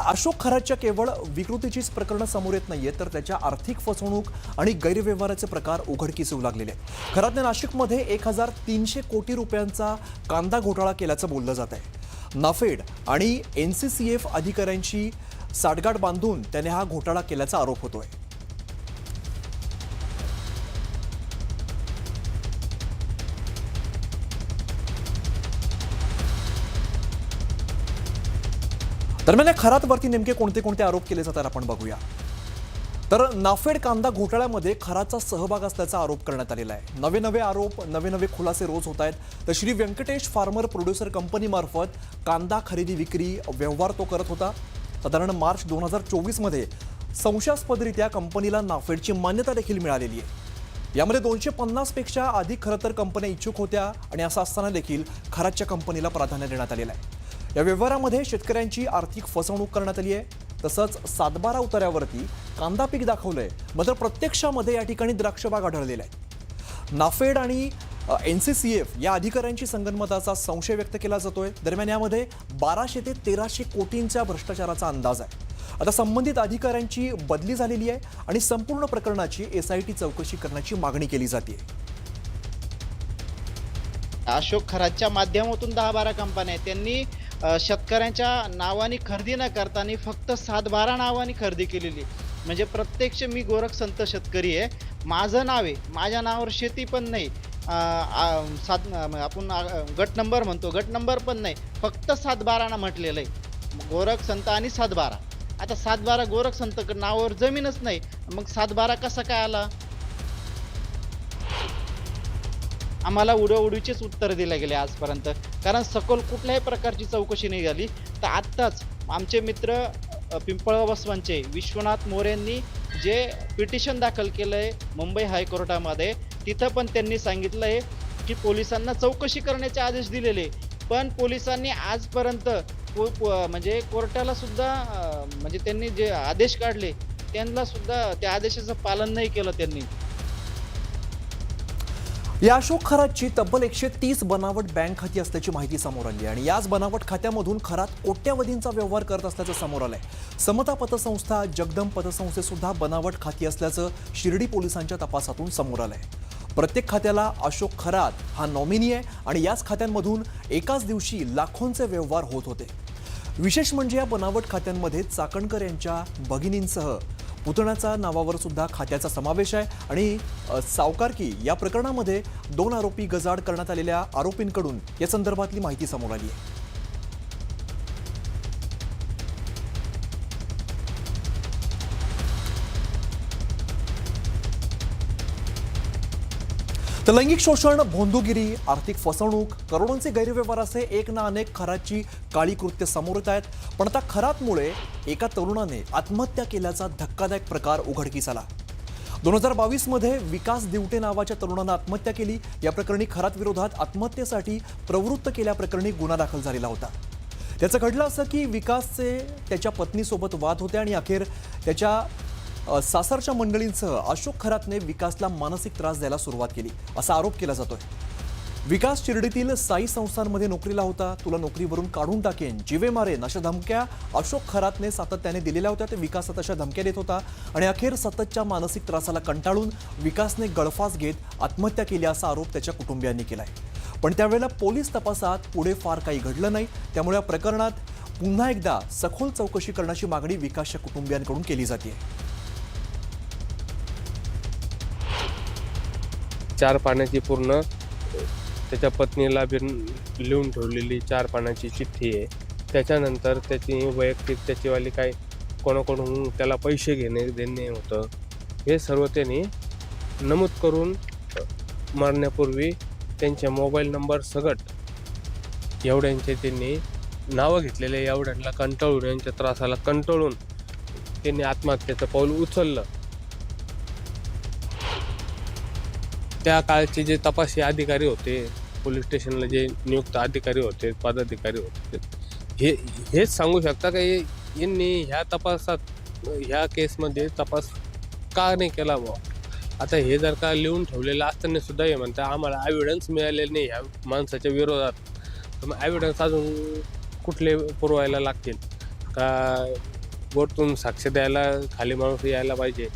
अशोक खरातच्या केवळ विकृतीचीच प्रकरणं समोर येत नाहीये, तर त्याच्या आर्थिक फसवणूक आणि गैरव्यवहाराचे प्रकार उघडकीस येऊ लागलेले आहेत. खरातने नाशिकमध्ये 1300 कोटी रुपयांचा कांदा घोटाळा केल्याचं बोललं जात आहे. नाफेड आणि NCCF अधिकाऱ्यांची साठगाठ बांधून त्याने हा घोटाळा केल्याचा आरोप होतोय. दरम्यान या खरातवरती नेमके कोणते कोणते आरोप केले जातात आपण बघूया. तर नाफेड कांदा घोटाळ्यामध्ये खरातचा सहभाग असल्याचा आरोप करण्यात आलेला आहे. नवे नवे आरोप, नवे नवे खुलासे रोज होत आहेत. तर श्री व्यंकटेश फार्मर प्रोड्युसर कंपनीमार्फत कांदा खरेदी विक्री व्यवहार तो करत होता. साधारण मार्च 2024 मध्ये संशयास्पदरित्या कंपनीला नाफेडची मान्यता देखील मिळालेली आहे. यामध्ये 250 पेक्षा अधिक खरं तर कंपन्या इच्छुक होत्या आणि असं असताना देखील खरातच्या कंपनीला प्राधान्य देण्यात आलेलं आहे. या व्यवहारामध्ये शेतकऱ्यांची आर्थिक फसवणूक करण्यात आली आहे. तसंच सातबारा उतार्यावरती कांदा पीक दाखवलंय, मात्र प्रत्यक्षामध्ये या ठिकाणी द्राक्षबाग आढळलेला आहे. नाफेड आणि NCCF या अधिकाऱ्यांची संगनमताचा संशय व्यक्त केला जातोय. दरम्यान यामध्ये 1200 ते 1300 कोटींच्या भ्रष्टाचाराचा अंदाज आहे. आता संबंधित अधिकाऱ्यांची बदली झालेली आहे आणि संपूर्ण प्रकरणाची SIT चौकशी करण्याची मागणी केली जाते. अशोक खरातच्या माध्यमातून 10-12 कंपन्या आहेत. त्यांनी शेतकऱ्यांच्या नावाने खरेदी न करताना फक्त 7-12 नावाने खरेदी केलेली. म्हणजे प्रत्यक्ष मी गोरख संत शेतकरी आहे, माझं नाव आहे, माझ्या नावावर शेती पण नाही, आपण गट नंबर म्हणतो, गट नंबर पण नाही, फक्त 7-12 ना म्हटलेलं आहे. गोरख संत आणि 7-12. आता 7-12 गोरख संत नावावर जमीनच नाही, मग 7-12 कसा काय आला? आम्हाला उडीचेच उत्तर दिले गेले आजपर्यंत, कारण सखोल कुठल्याही प्रकारची चौकशी नाही झाली. तर आत्ताच आमचे मित्र पिंपळवसवांचे विश्वनाथ मोरेंनी जे पिटिशन दाखल केलं आहे मुंबई हायकोर्टामध्ये, तिथं पण त्यांनी सांगितलं आहे की पोलिसांना चौकशी करण्याचे आदेश दिलेले, पण पोलिसांनी आजपर्यंत म्हणजे कोर्टाला सुद्धा म्हणजे त्यांनी जे आदेश काढले त्यांना सुद्धा त्या आदेशाचं पालन नाही केलं त्यांनी. या अशोक खरातची तब्बल 130 बनावट बँक खाती असल्याची माहिती समोर आली आणि याच बनावट खात्यामधून खरात कोट्यवधींचा व्यवहार करत असल्याचं समोर आलंय. समता पतसंस्था, जगदंब पतसंस्थेत सुद्धा बनावट खाती असल्याचं शिर्डी पोलिसांच्या तपासातून समोर आलंय. प्रत्येक खात्याला अशोक खरात हा नॉमिनी आहे आणि याच खात्यांमधून एकाच दिवशी लाखोंचे व्यवहार होत होते. विशेष म्हणजे या बनावट खात्यांमध्ये चाकणकर यांच्या भगिनींसह पुतण्याचा नावावर सुद्धा खात्याचा समावेश आहे आणि सावकारकी या प्रकरणामध्ये 2 आरोपी गजाआड करण्यात आलेल्या आरोपींकडून या संदर्भातली माहिती समोर आली आहे. तर लैंगिक शोषण, भोंदूगिरी, आर्थिक फसवणूक, करोडोंचे गैरव्यवहार असे एक ना अनेक खरातची काळी कृत्य समोर येत आहेत. पण आता खरातमुळे एका तरुणाने आत्महत्या केल्याचा धक्कादायक प्रकार उघडकीस आला. 2022 मध्ये विकास दिवटे नावाच्या तरुणानं आत्महत्या केली. या प्रकरणी खरात विरोधात आत्महत्येसाठी प्रवृत्त केल्याप्रकरणी गुन्हा दाखल झालेला होता. त्याचं घडलं असं की विकासचे त्याच्या पत्नीसोबत वाद होते आणि अखेर त्याच्या सासरच्या मंडळींसह अशोक खरातने विकासला मानसिक त्रास द्यायला सुरुवात केली असा आरोप केला जातोय. विकास शिर्डीतील साई संस्थांमध्ये नोकरीला होता. तुला नोकरीवरून काढून टाकेन, जीवे मारेन अशा धमक्या अशोक खरातने सातत्याने दिलेल्या होत्या. ते विकासात अशा धमक्या देत होता आणि अखेर सततच्या मानसिक त्रासाला कंटाळून विकासने गळफास घेत आत्महत्या केली असा आरोप त्याच्या कुटुंबियांनी केलाय. पण त्यावेळेला पोलीस तपासात पुढे फार काही घडलं नाही. त्यामुळे या प्रकरणात पुन्हा एकदा सखोल चौकशी करण्याची मागणी विकासच्या कुटुंबियांकडून केली जाते. 4 पानाची पूर्ण त्याच्या पत्नीला लिहून ठेवलेली 4 पानाची चिठ्ठी आहे. त्याच्यानंतर त्याची वैयक्तिक त्याचीवाली काय कोणाकडून त्याला पैसे देणे होतं, हे सर्व त्यांनी नमूद करून मरण्यापूर्वी त्यांचे मोबाईल नंबर सगट एवढ्यांचे त्यांनी नावं घेतलेले, एवढ्यांना कंटाळून, यांच्या त्रासाला कंटाळून त्यांनी आत्महत्येचं पाऊल उचललं. त्या काळचे जे तपासी अधिकारी होते, पोलीस स्टेशनला जे नियुक्त अधिकारी होते, पदाधिकारी होते, हेच सांगू शकता का यांनी ह्या तपासात, ह्या केसमध्ये तपास का नाही केला बुवा. आता हे जर का लिहून ठेवलेलं असताना सुद्धा हे म्हणतात आम्हाला एव्हिडन्स मिळालेले नाही ह्या माणसाच्या विरोधात, तर मग एव्हिडन्स अजून कुठले पुरवायला लागतील का? वरतून साक्ष द्यायला खाली माणूस यायला पाहिजे.